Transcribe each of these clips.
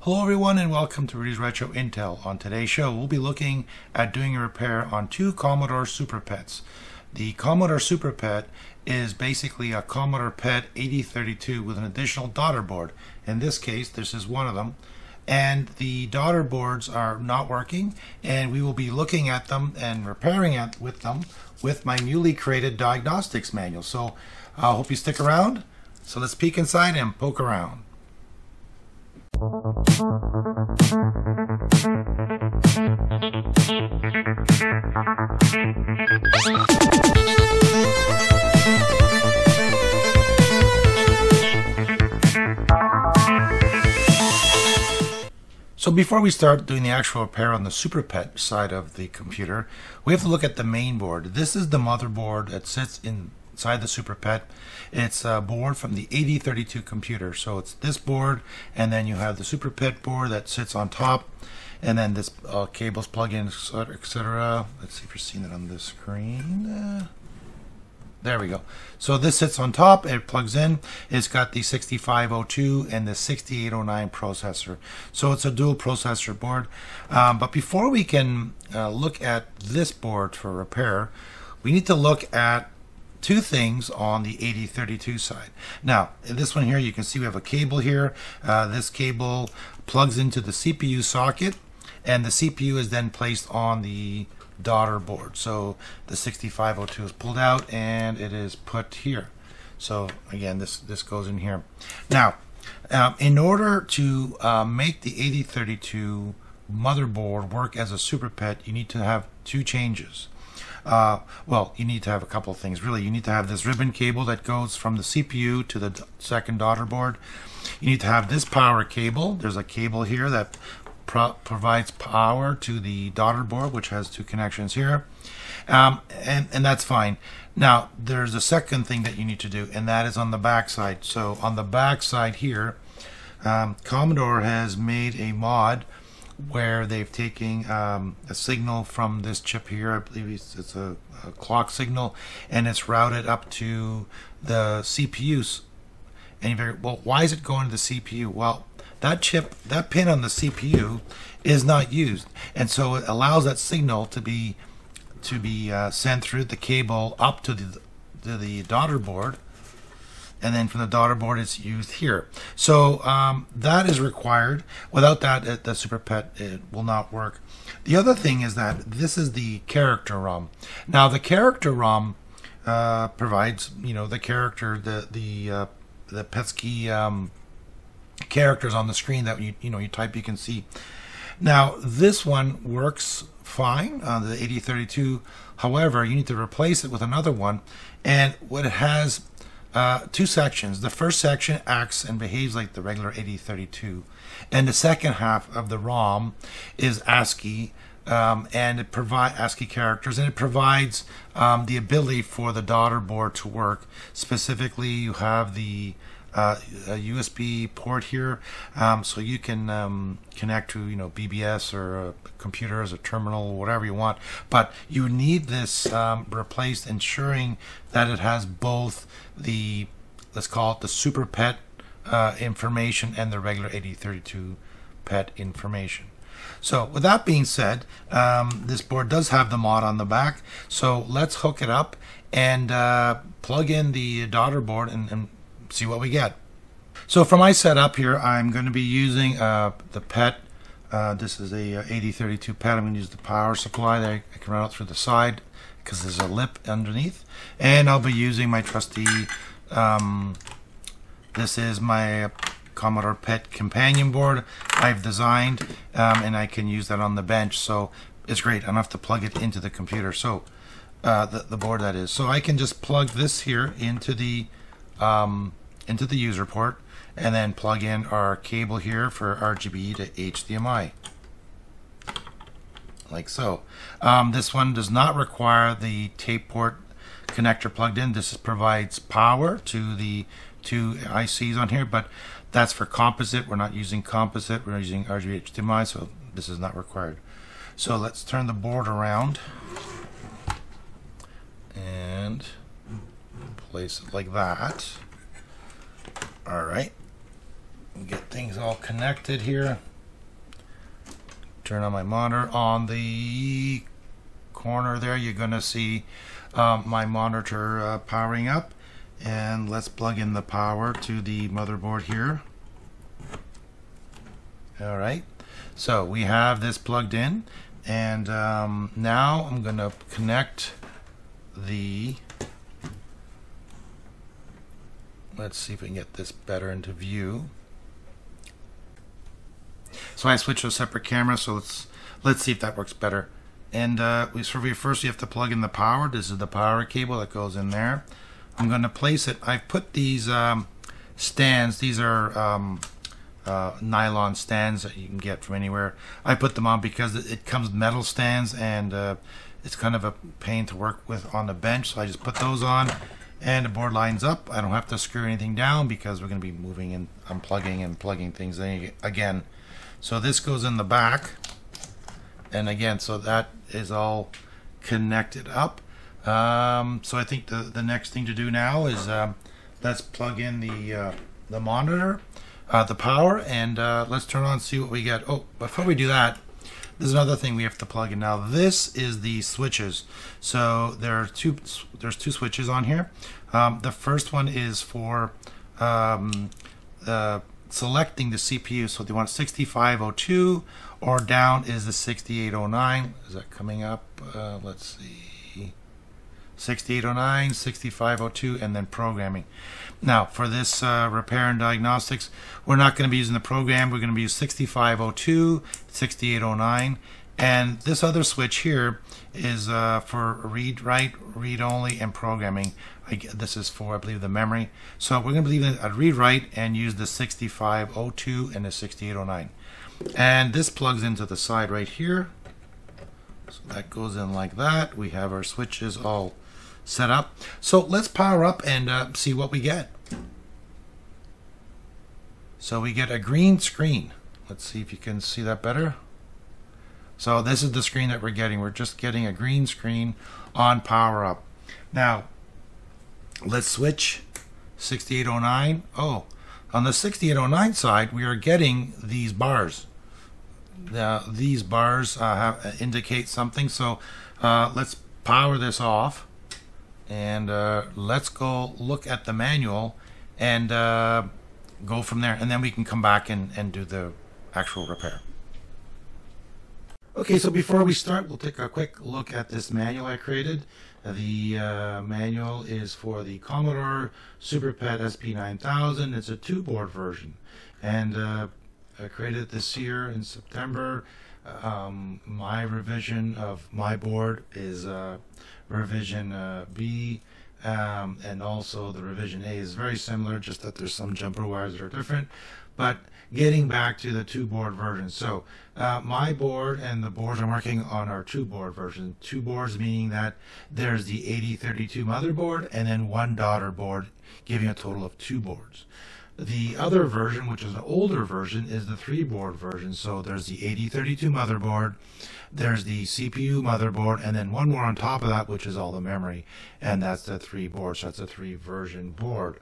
Hello everyone and welcome to Rudy's Retro Intel. On today's show we'll be looking at doing a repair on two Commodore Super PETs. The Commodore Super PET is basically a Commodore PET 8032 with an additional daughter board. In this case this is one of them, and the daughter boards are not working, and we will be looking at them and repairing it with them with my newly created Diagnostics Manual. So I hope you stick around. So let's peek inside and poke around. So before we start doing the actual repair on the SuperPET side of the computer, we have to look at the main board. This is the motherboard that sits inside the SuperPET. It's a board from the 8032 computer. So it's this board, and then you have the SuperPET board that sits on top, and then this cables plug in, etc. Let's see if you're seeing it on the screen. There we go. So this sits on top, it plugs in. It's got the 6502 and the 6809 processor. So it's a dual processor board. But before we can look at this board for repair, we need to look at two things on the 8032 side. Now, in this one here, you can see we have a cable here. This cable plugs into the CPU socket, and the CPU is then placed on the daughter board. So the 6502 is pulled out and it is put here. So again, this goes in here. Now, in order to make the 8032 motherboard work as a SuperPET, you need to have two changes. Well, you need to have a couple of things. Really, you need to have this ribbon cable that goes from the CPU to the second daughter board. You need to have this power cable. There's a cable here that provides power to the daughter board, which has two connections here, and that's fine. Now there's a second thing that you need to do, and that is on the back side. So on the back side here, Commodore has made a mod where they've taken a signal from this chip here. I believe it's a clock signal, and it's routed up to the CPUs. And you figure, well, why is it going to the CPU? Well, that pin on the CPU is not used, and so it allows that signal to be sent through the cable up to the daughter board, and then from the daughter board it's used here. So that is required. Without that, the SuperPET, it will not work. The other thing is that this is the character ROM. Now the character ROM provides, the character, the pesky characters on the screen that you type, you can see. Now this one works fine on the 8032. However, you need to replace it with another one, and what it has two sections. The first section acts and behaves like the regular 8032, and the second half of the ROM is ASCII, and it provides ASCII characters, and it provides the ability for the daughter board to work. Specifically, you have the a USB port here, so you can connect to BBS or a computer as a terminal, whatever you want. But you need this replaced, ensuring that it has both the, let's call it the SuperPET information and the regular 8032 PET information. So with that being said, this board does have the mod on the back. So let's hook it up and plug in the daughter board and see what we get. So for my setup here, I'm going to be using the PET. This is a 8032 PET. I'm going to use the power supply that I can run out through the side because there's a lip underneath. And I'll be using my trusty, this is my Commodore PET companion board I've designed, and I can use that on the bench. So it's great. I don't have to plug it into the computer. So the board, that is. So I can just plug this here into the user port, and then plug in our cable here for RGB to HDMI, like so. This one does not require the tape port connector plugged in. This provides power to the two ICs on here, but that's for composite. We're not using composite, we're using RGB HDMI, so this is not required. So let's turn the board around and place it like that. All right, get things all connected here. turn on my monitor. On the corner there, you're going to see my monitor powering up. And let's plug in the power to the motherboard here. Alright, so we have this plugged in, and now I'm going to connect the, let's see if we can get this better into view. So I switched to a separate camera, so let's see if that works better. And first you have to plug in the power. This is the power cable that goes in there. I'm going to place it. I've put these stands. These are nylon stands that you can get from anywhere. I put them on because it comes with metal stands, and it's kind of a pain to work with on the bench. So I just put those on, and the board lines up. I don't have to screw anything down because we're going to be moving and unplugging and plugging things in again. So this goes in the back, and again, so that is all connected up. So I think the next thing to do now is let's plug in the monitor, the power, and let's turn on and see what we get. Oh, before we do that, there's another thing we have to plug in now. This is the switches. So there's two switches on here. The first one is for selecting the CPU. So they want 6502, or down is the 6809. Is that coming up? Let's see. 6809, 6502, and then programming. Now, for this repair and diagnostics, we're not going to be using the program. We're going to be using 6502, 6809, and this other switch here is for read-write, read-only, and programming. This is for, I believe, the memory. So we're going to leave it at read-write and use the 6502 and the 6809. And this plugs into the side right here. So that goes in like that. We have our switches all set up. So let's power up and see what we get. So we get a green screen. Let's see if you can see that better. So this is the screen that we're getting. We're just getting a green screen on power up. Now let's switch 6809. Oh, on the 6809 side, we are getting these bars. These bars indicate something. So let's power this off, and let's go look at the manual and go from there, and then we can come back and do the actual repair. Okay, so before we start, we'll take a quick look at this manual I created. The manual is for the Commodore Super PET SP900. It's a 2-board version, and I created it this year in September. My revision of my board is revision B, and also the revision A is very similar, just that there's some jumper wires that are different. But getting back to the 2-board version, so my board and the boards I'm working on are 2-board version. 2 boards meaning that there's the 8032 motherboard and then one daughter board, giving a total of 2 boards. The other version, which is an older version, is the 3-board version. So there's the 8032 motherboard, there's the CPU motherboard, and then one more on top of that, which is all the memory, and that's the 3 boards. So that's a 3-version board.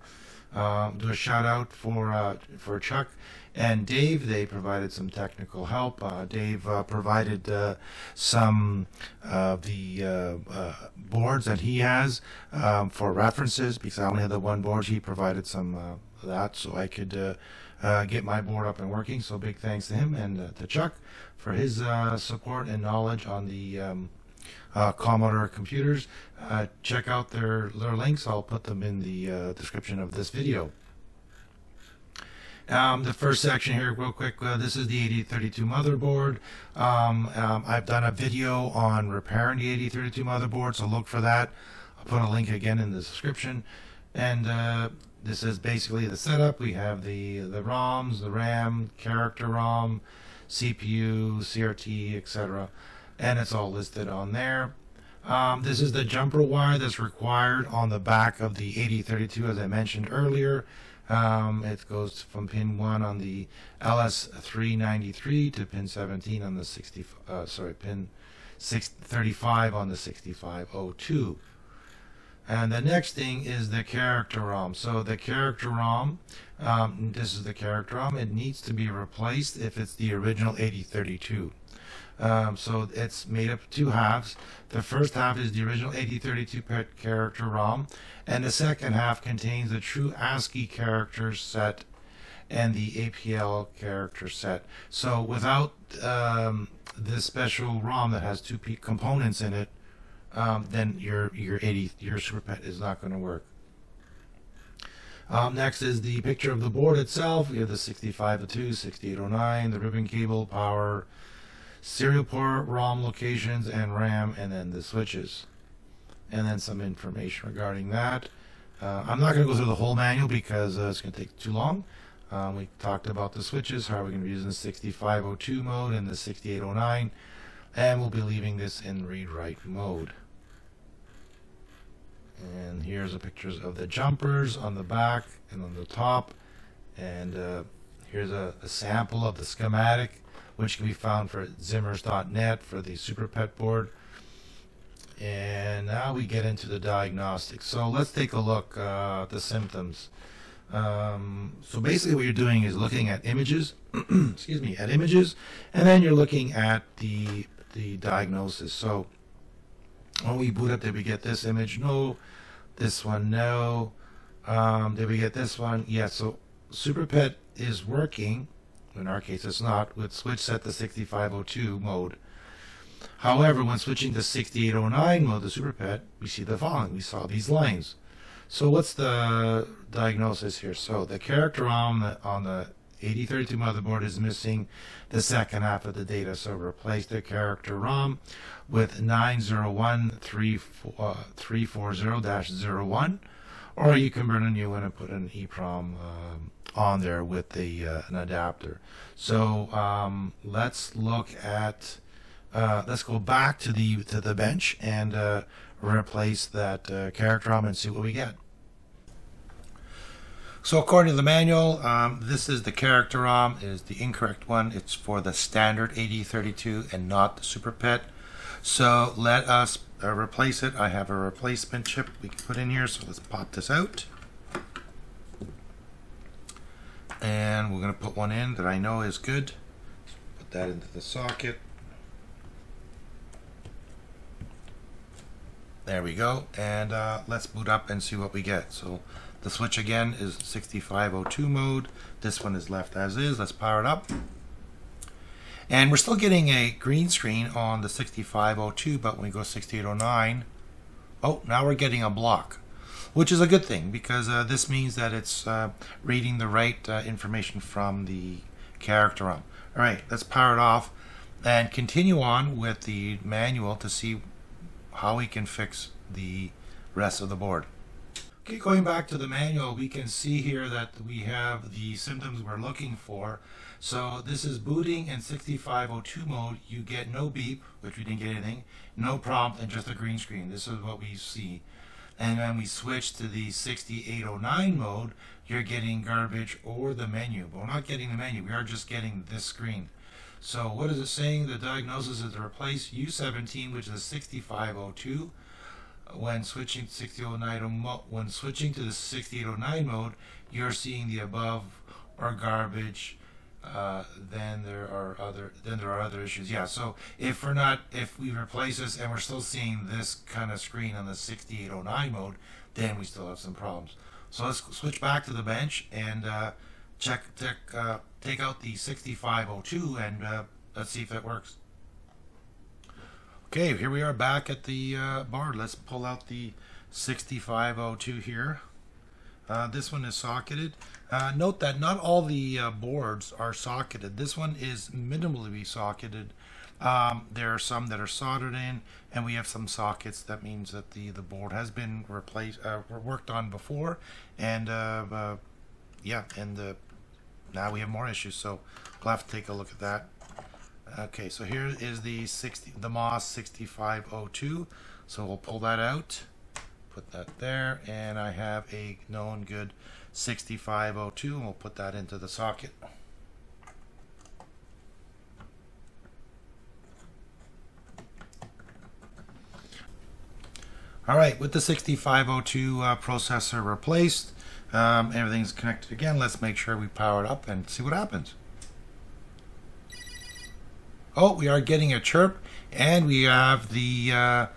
Do a shout out for Chuck and Dave. They provided some technical help. Dave provided some of the boards that he has for references, because I only had the one board. He provided some of that so I could get my board up and working. So big thanks to him and to Chuck for his support and knowledge on the Commodore computers. Check out their links. I'll put them in the description of this video. The first section here, real quick, this is the 8032 motherboard. I've done a video on repairing the 8032 motherboard, so look for that. I'll put a link again in the description. And this is basically the setup. We have the ROMs, the RAM, character ROM, CPU, CRT, etc. And it's all listed on there. This is the jumper wire that's required on the back of the 8032, as I mentioned earlier. It goes from pin 1 on the LS393 to pin 17 on the pin 635 on the 6502. And the next thing is the character ROM. So the character ROM, this is the character ROM. It needs to be replaced if it's the original 8032. So it's made up of two halves. The first half is the original 8032 PET character ROM, and the second half contains the true ASCII character set and the APL character set. So without this special ROM that has two components in it, then your SuperPET is not going to work. Next is the picture of the board itself. We have the 6502, 6809, the ribbon cable, power, serial port, ROM locations, and RAM, and then the switches. And then some information regarding that. I'm not going to go through the whole manual because it's going to take too long. We talked about the switches, how we're going to be using the 6502 mode and the 6809, and we'll be leaving this in read-write mode. And here's the pictures of the jumpers on the back and on the top, and here's a sample of the schematic, which can be found for zimmers.net for the SuperPET board. And now we get into the diagnostics. So let's take a look at the symptoms. So basically what you're doing is looking at images, excuse me, at images, and then you're looking at the diagnosis. So when we boot up, did we get this image? No. This one, no. Did we get this one? Yes. So SuperPET is working. In our case, it's not, with switch set to 6502 mode. However, when switching to 6809 mode, the SuperPET, we see the following. We saw these lines. So what's the diagnosis here? So the character on the 8032 motherboard is missing the second half of the data. So replace the character ROM with 901340-01, or you can burn a new one and put an EEPROM on there with an adapter. So let's look at let's go back to the bench and replace that character ROM and see what we get. So according to the manual, this is the character ROM, is the incorrect one. It's for the standard 8032 and not the SuperPET. So let us replace it. I have a replacement chip we can put in here, so let's pop this out. And we're going to put one in that I know is good. Put that into the socket. There we go. And let's boot up and see what we get. So the switch again is 6502 mode. This one is left as is. Let's power it up. And we're still getting a green screen on the 6502, but when we go 6809, oh, now we're getting a block, which is a good thing because this means that it's reading the right information from the character ROM. All right, let's power it off and continue on with the manual to see how we can fix the rest of the board. Okay, going back to the manual, we can see here that we have the symptoms we're looking for. So this is booting in 6502 mode. You get no beep, which we didn't get anything, no prompt, and just a green screen. This is what we see. And when we switch to the 6809 mode, you're getting garbage or the menu. But we're not getting the menu. We are just getting this screen. So what is it saying? The diagnosis is to replace U17, which is 6502. When switching to 6809 mode, you're seeing the above or garbage. Then there are other issues. Yeah. So if we replace this and we're still seeing this kind of screen on the 6809 mode, then we still have some problems. So let's switch back to the bench and take out the 6502 and let's see if it works. Okay, here we are back at the board. Let's pull out the 6502 here. This one is socketed. Note that not all the boards are socketed. This one is minimally socketed. There are some that are soldered in, and we have some sockets. That means that the board has been worked on before, and yeah, and now we have more issues. So we'll have to take a look at that. Okay, so here is the MOS 6502. So we'll pull that out, put that there, and I have a known good 6502, and we'll put that into the socket. All right, with the 6502 processor replaced, everything's connected again. Let's make sure we power it up and see what happens. Oh, we are getting a chirp, and we have the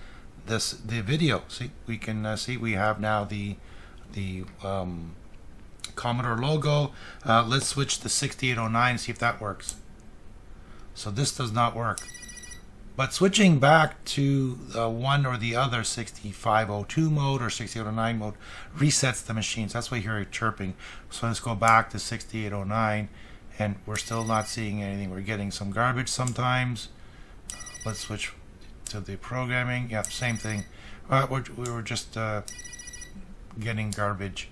video. See, we can see we have now the Commodore logo. Let's switch to 6809 and see if that works. So this does not work. But switching back to one or the other 6502 mode or 6809 mode resets the machines. That's why you hear it chirping. So let's go back to 6809, and we're still not seeing anything. We're getting some garbage sometimes. Let's switch to the programming. Yep, same thing. We were just getting garbage.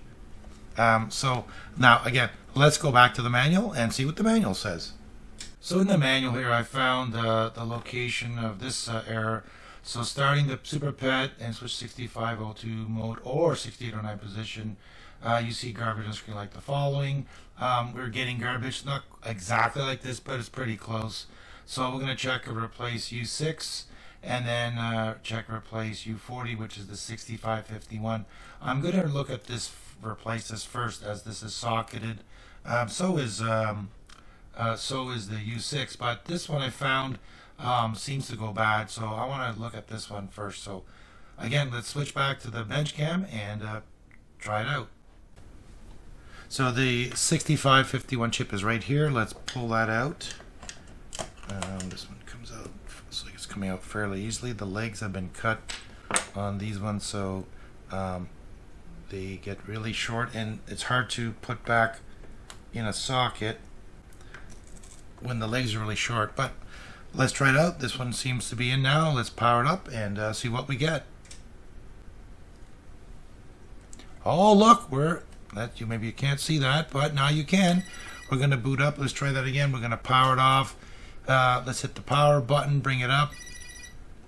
So now again, let's go back to the manual and see what the manual says. So in the manual here, I found the location of this error. So starting the SuperPET and switch 6502 mode or 6809 position, you see garbage on the screen like the following. We're getting garbage, not exactly like this, but it's pretty close. So we're going to check and replace U6 and then check replace U40, which is the 6551. I'm going to look at this, replace this first, as this is socketed. So is the U6, but this one I found seems to go bad, so I want to look at this one first. So again, let's switch back to the bench cam and try it out. So the 6551 chip is right here. Let's pull that out. This one comes out, looks like it's coming out fairly easily. The legs have been cut on these ones, so they get really short, and it's hard to put back in a socket when the legs are really short. But let's try it out. This one seems to be in now. Let's power it up and see what we get. Oh, look, maybe you can't see that, but now you can. We're going to boot up. Let's try that again. We're going to power it off. Let's hit the power button, bring it up.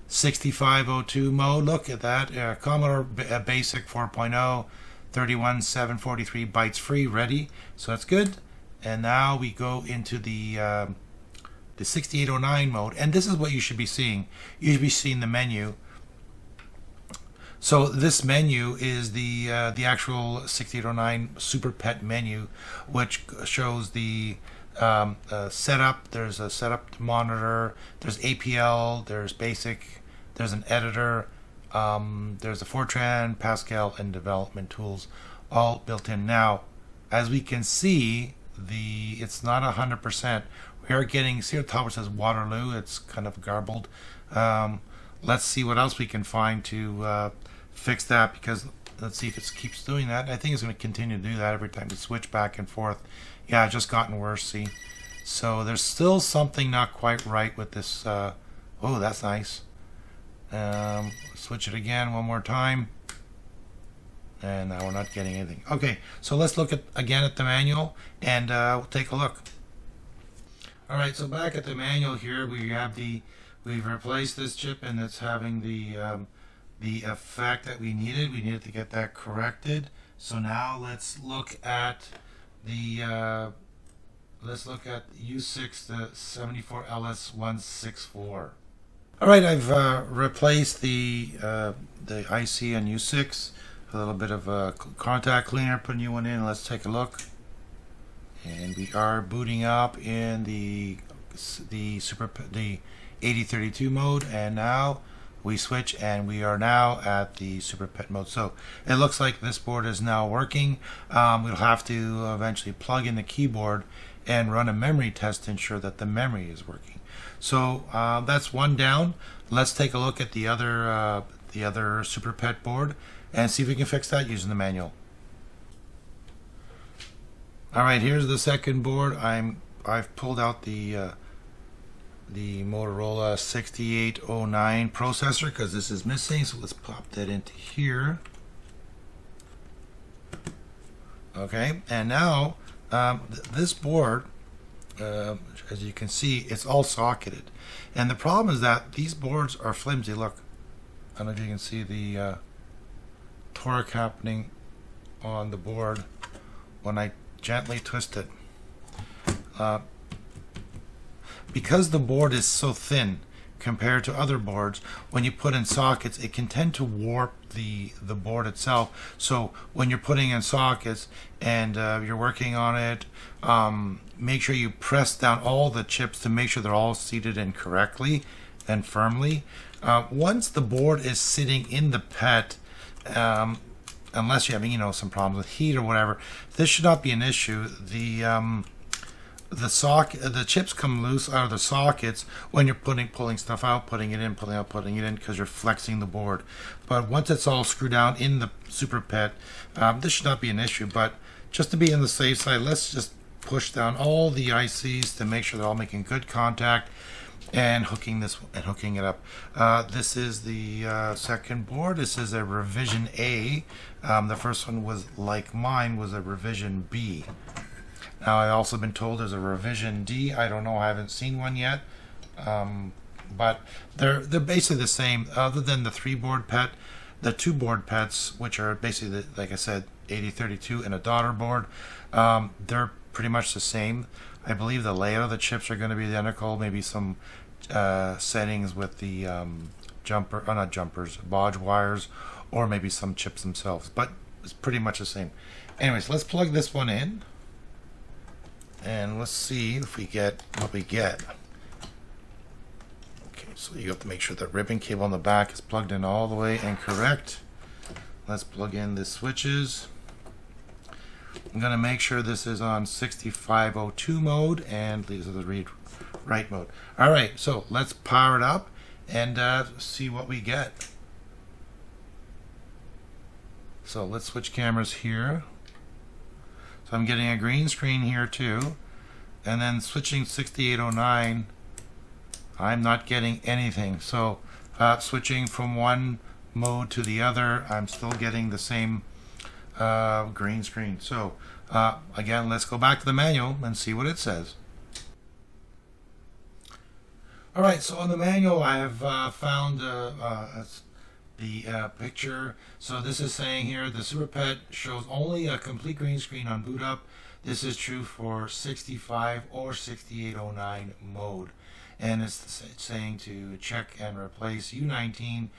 6502 mode. Look at that. Commodore Basic 4.0, 31743 bytes free, ready. So that's good. And now we go into the 6809 mode, and this is what you should be seeing. You should be seeing the menu. So this menu is the actual 6809 SuperPET menu, which shows the setup. There's a setup monitor. There's APL. There's basic. There's an editor. There's a Fortran, Pascal, and development tools, all built in. Now, as we can see, it's not 100%. We are getting, see at the top it says Waterloo. It's kind of garbled. Let's see what else we can find to fix that, because let's see if it keeps doing that. I think it's going to continue to do that every time we switch back and forth. Yeah, it's just gotten worse, see. So there's still something not quite right with this. Oh, that's nice. Switch it again one more time. And now we're not getting anything. Okay, so let's look again at the manual, and we'll take a look. All right, so back at the manual here, we've replaced this chip, and it's having the effect that we needed. We needed to get that corrected. So now let's look at the U6, the 74LS164. All right, I've replaced the IC on U6. A little bit of a contact cleaner, put a new one in. Let's take a look. And we are booting up in the 8032 mode, and now we switch, and we are now at the SuperPET mode. So it looks like this board is now working. We'll have to eventually plug in the keyboard and run a memory test to ensure that the memory is working. So that's one down. Let's take a look at the other SuperPET board and see if we can fix that using the manual. All right, here's the second board. I've pulled out the Motorola 6809 processor because this is missing. So let's pop that into here. Okay, and now this board, as you can see, it's all socketed, and the problem is that these boards are flimsy. Look, I don't know if you can see the torque happening on the board when I gently twist it. Because the board is so thin, compared to other boards. When you put in sockets, it can tend to warp the board itself. So when you're putting in sockets and you're working on it, make sure you press down all the chips to make sure they're all seated in correctly and firmly. Once the board is sitting in the PET, unless you're having some problems with heat or whatever, this should not be an issue. The chips come loose out of the sockets when you're pulling stuff out, putting it in, pulling out, putting it in, because you're flexing the board. But once it's all screwed down in the SuperPET, this should not be an issue. But just to be on the safe side, let's just push down all the ICs to make sure they're all making good contact and hooking it up. This is the second board. This is a revision A. The first one was, like mine, was a revision B. Now, I've also been told there's a revision D. I don't know. I haven't seen one yet. But they're basically the same, other than the 3-board PET. The 2-board PETs, which are basically, like I said, 8032 and a daughter board, they're pretty much the same. I believe the layout of the chips are going to be identical. Maybe some settings with the not jumpers, bodge wires, or maybe some chips themselves. But it's pretty much the same. Anyways, let's plug this one in. And let's see if we get what we get. Okay, so you have to make sure the ribbon cable on the back is plugged in all the way and correct. Let's plug in the switches. I'm going to make sure this is on 6502 mode, and these are the read-write mode. Alright, so let's power it up and see what we get. So let's switch cameras here. So I'm getting a green screen here too, and then switching 6809, I'm not getting anything. So switching from one mode to the other, I'm still getting the same green screen. So again, let's go back to the manual and see what it says. Alright, so on the manual I have found the picture. So this is saying here the SuperPET shows only a complete green screen on boot up. This is true for 65 or 6809 mode, and it's saying to check and replace U19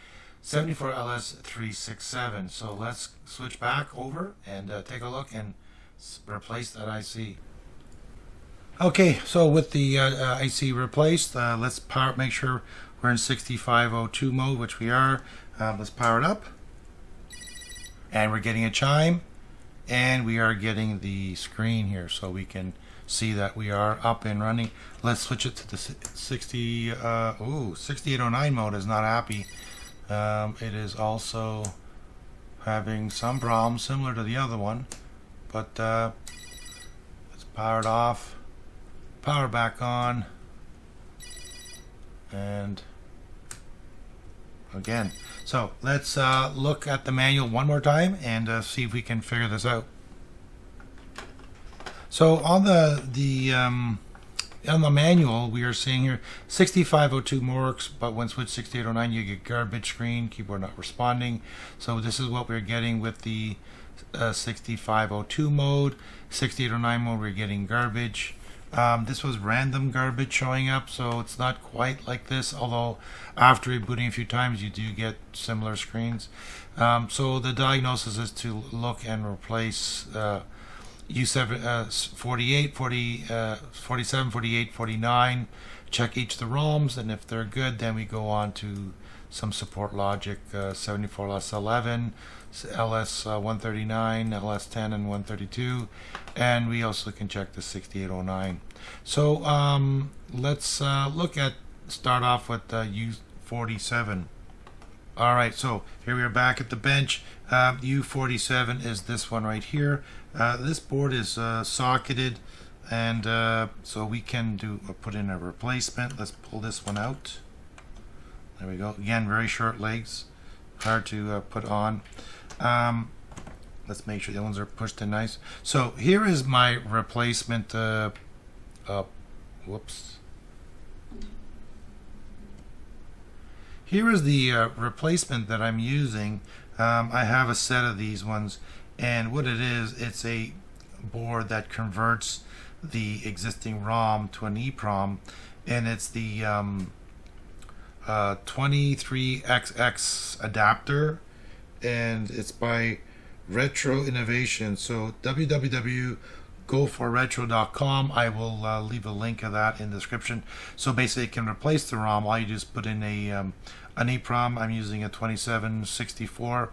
74LS367. So let's switch back over and take a look and replace that IC. Okay, so with the IC replaced, let's make sure we're in 6502 mode, which we are. Let's power it up, and we're getting a chime, and we are getting the screen here, so we can see that we are up and running. Let's switch it to the 6809 mode. Is not happy. It is also having some problems similar to the other one, but let's power it off, power back on, and again. So let's look at the manual one more time and see if we can figure this out. So on the manual, we are seeing here 6502 works, but when switch 6809 you get garbage screen, keyboard not responding. So this is what we're getting with the 6502 mode. 6809 mode, we're getting garbage. This was random garbage showing up, so it's not quite like this, although after rebooting a few times you do get similar screens. So the diagnosis is to look and replace U7, 47, 48, 49, check each of the ROMs, and if they're good, then we go on to some support logic, 74LS11, LS139, LS10, and 132, and we also can check the 6809. So let's start off with U47. Alright, so here we are back at the bench. U47 is this one right here. This board is socketed, and so we can put in a replacement. Let's pull this one out. There we go. Again, very short legs, hard to put on. Let's make sure the ones are pushed in nice. So here is my replacement. Whoops. Here is the replacement that I'm using. I have a set of these ones, and what it is, it's a board that converts the existing ROM to an EEPROM, and it's the 23XX adapter, and it's by Retro Innovation. So www.goforretro.com. I will leave a link of that in the description. So basically it can replace the ROM. All you just put in an EEPROM. I'm using a 2764,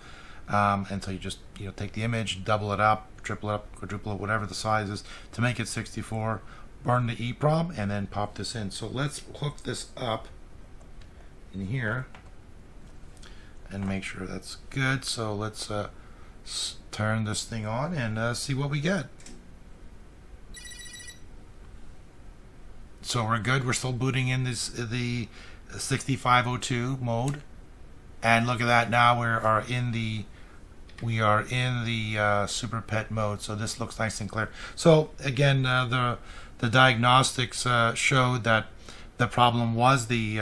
and so you just take the image, double it up, triple it up, quadruple it, whatever the size is, to make it 64, burn the EEPROM, and then pop this in. So let's hook this up in here and make sure that's good. So let's turn this thing on and see what we get. So we're good. We're still booting in the 6502 mode, and look at that. Now we are in the SuperPET mode. So this looks nice and clear. So again, the diagnostics showed that the problem was the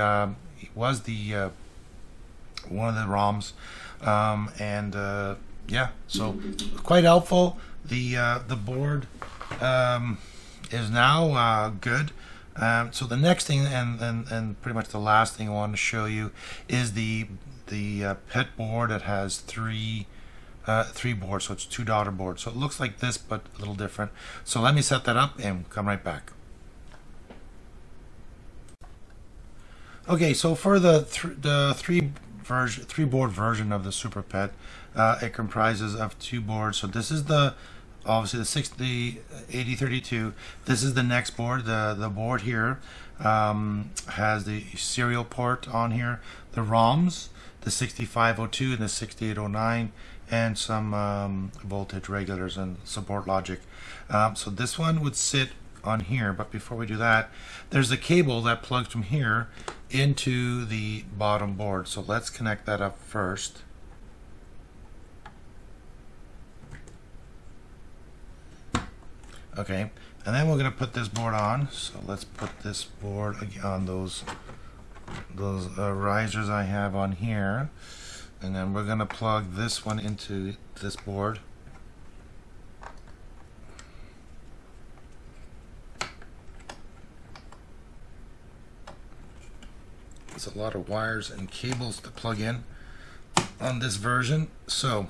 one of the ROMs, yeah, so quite helpful. The board is now good. So the next thing, and pretty much the last thing I want to show you, is the PET board that has three boards. So it's 2 daughter boards. So it looks like this, but a little different. So let me set that up and come right back. Okay, so for the three board version of the SuperPET, it comprises of 2 boards. So this is obviously the 8032. This is the next board. The board here has the serial port on here, the ROMs, the 6502 and the 6809, and some voltage regulators and support logic. So this one would sit on here, but before we do that, there's a cable that plugs from here into the bottom board. So let's connect that up first. Okay, and then we're going to put this board on. So let's put this board on those risers I have on here, and then we're going to plug this one into this board. There's a lot of wires and cables to plug in on this version. So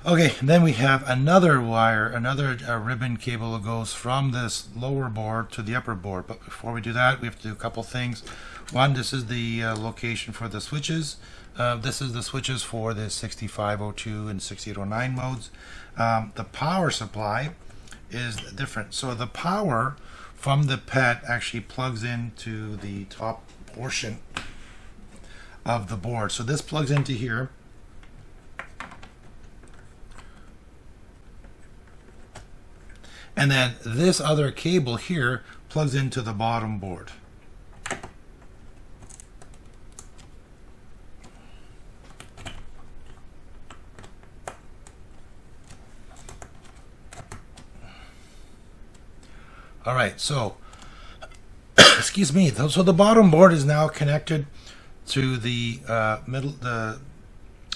okay, and then we have another wire, another ribbon cable that goes from this lower board to the upper board. But before we do that, we have to do a couple things. One, this is the location for the switches. This is the switches for the 6502 and 6809 modes. The power supply is different. So the power from the PET actually plugs into the top portion of the board. So this plugs into here. And then this other cable here plugs into the bottom board. All right, so excuse me. So the bottom board is now connected to the the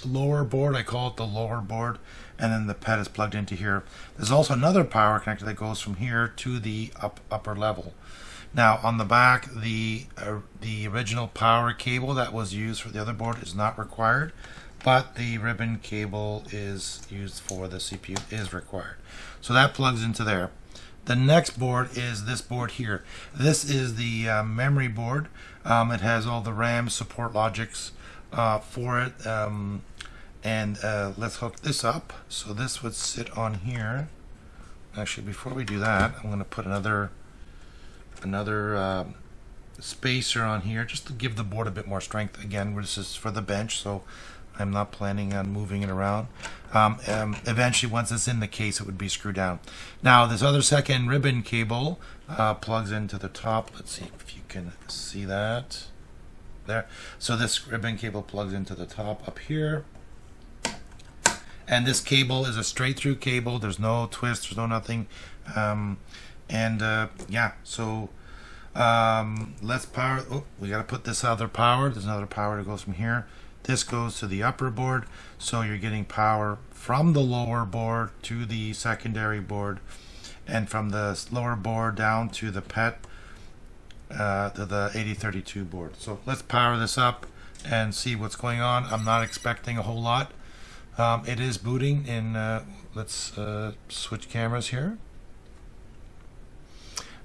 lower board. I call it the lower board, and then the PET is plugged into here. There's also another power connector that goes from here to the upper level. Now on the back, the original power cable that was used for the other board is not required, but the ribbon cable is used for the CPU is required. So that plugs into there. The next board is this board here. This is the memory board. It has all the RAM support logics for it. And let's hook this up. So this would sit on here. Actually, before we do that, I'm going to put another spacer on here just to give the board a bit more strength. Again, this is for the bench, so I'm not planning on moving it around. Eventually, once it's in the case, it would be screwed down. Now, this other second ribbon cable plugs into the top. Let's see if you can see that. There. So this ribbon cable plugs into the top up here. And this cable is a straight through cable. There's no twist, there's no nothing. Yeah, so let's power. Oh, we got to put this other power. There's another power that goes from here. This goes to the upper board, so you're getting power from the lower board to the secondary board, and from the lower board down to the PET to the 8032 board. So let's power this up and see what's going on. I'm not expecting a whole lot. It is booting in, let's switch cameras here.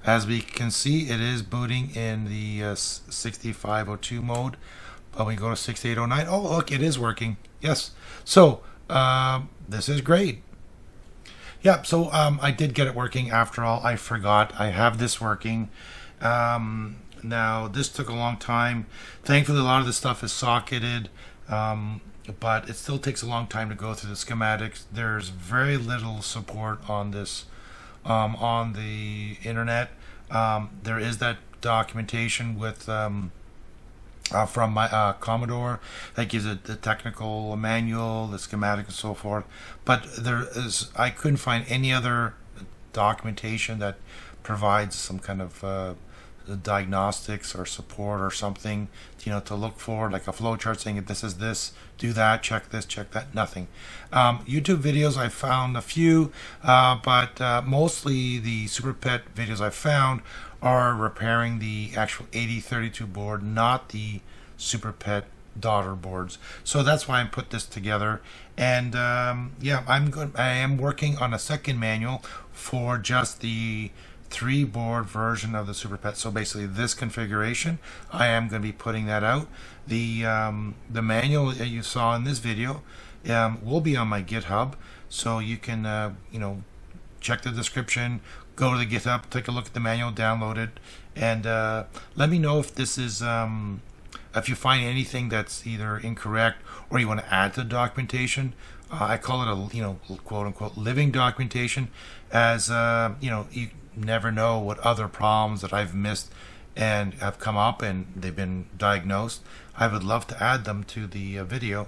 As we can see, it is booting in the 6502 mode. But we go to 6809. Oh, look, it is working. Yes. So this is great. Yeah, so I did get it working after all. I forgot. I have this working. Now, this took a long time. Thankfully, a lot of the stuff is socketed, but it still takes a long time to go through the schematics. There's very little support on this on the internet. There is that documentation with from my Commodore that gives it the technical manual, the schematic, and so forth. But I couldn't find any other documentation that provides some kind of diagnostics or support or something, to look for, like a flow chart saying if this is this, do that, check this, check that. Nothing. YouTube videos, I found a few, but mostly the SuperPET videos I found are repairing the actual 8032 board, not the SuperPET daughter boards. So that's why I put this together. And yeah, I am working on a second manual for just the 3-board version of the SuperPET. So basically this configuration, I am going to be putting that out. The manual that you saw in this video will be on my GitHub, so you can check the description, go to the GitHub, take a look at the manual, download it, and let me know if this is if you find anything that's either incorrect or you want to add to the documentation. I call it a quote unquote living documentation, as you never know what other problems that I've missed and have come up and they've been diagnosed. I would love to add them to the video.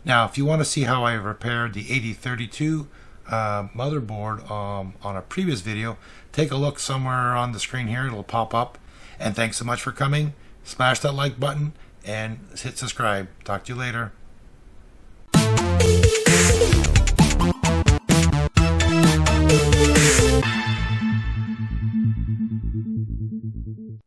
Now, if you want to see how I repaired the 8032 motherboard on a previous video, take a look somewhere on the screen here. It'll pop up. And thanks so much for coming. Smash that like button and hit subscribe. Talk to you later.